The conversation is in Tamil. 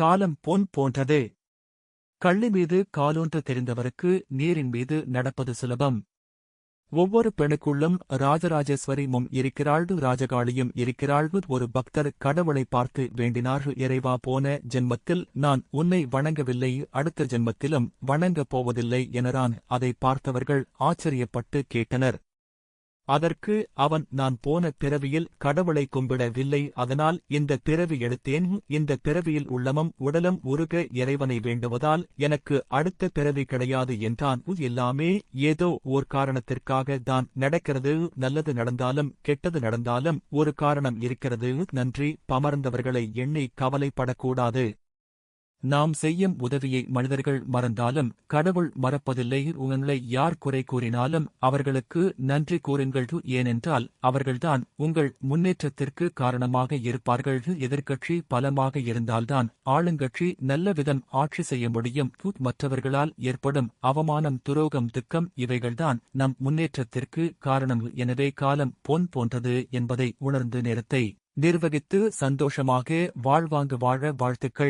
காலம் பொன் போன்றது. கள்ளி மீது காலூன்ற தெரிந்தவருக்கு நீரின் மீது நடப்பது சுலபம். ஒவ்வொரு பெணுக்குள்ளும் ராஜராஜேஸ்வரியும் இருக்கிறாள், ராஜகாளியும் இருக்கிறாள். ஒரு பக்தர் கடவுளை பார்த்து வேண்டினார், இறைவா, போன ஜென்மத்தில் நான் உன்னை வணங்கவில்லை, அடுத்த ஜென்மத்திலும் வணங்கப் போவதில்லை எனறான். அதை பார்த்தவர்கள் ஆச்சரியப்பட்டு கேட்டனர். அதற்கு அவன், நான் போன பிறவியில் கடவுளை கும்பிடவில்லை, அதனால் இந்த பிறவி எடுத்தேன். இந்த பிறவியில் உள்ளமும் உடலும் உருக இறைவனை வேண்டுவதால் எனக்கு அடுத்த பிறவி கிடையாது என்றான். எல்லாமே ஏதோ ஓர் காரணத்திற்காக தான் நடக்கிறது. நல்லது நடந்தாலும் கெட்டது நடந்தாலும் ஒரு காரணம் இருக்கிறது. நன்றி பமர்ந்தவர்களை எண்ணி கவலைப்படக்கூடாது. நாம் செய்யும் உதவியை மனிதர்கள் மறந்தாலும் கடவுள் மறப்பதில்லை. உங்களை யார் குறை கூறினாலும் அவர்களுக்கு நன்றி கூறுங்கள், ஏனென்றால் அவர்கள்தான் உங்கள் முன்னேற்றத்திற்கு காரணமாக இருப்பார்கள். எதிர்க்கட்சி பலமாக இருந்தால்தான் ஆளுங்கட்சி நல்ல விதம் ஆட்சி செய்ய முடியும். மற்றவர்களால் ஏற்படும் அவமானம், துரோகம், துக்கம் இவைகள்தான் நம் முன்னேற்றத்திற்கு காரணம். எனவே காலம் பொன் போன்றது என்பதை உணர்ந்து நேரத்தை நிர்வகித்து சந்தோஷமாக வாழ்வாங்கு வாழ வாழ்த்துக்கள்.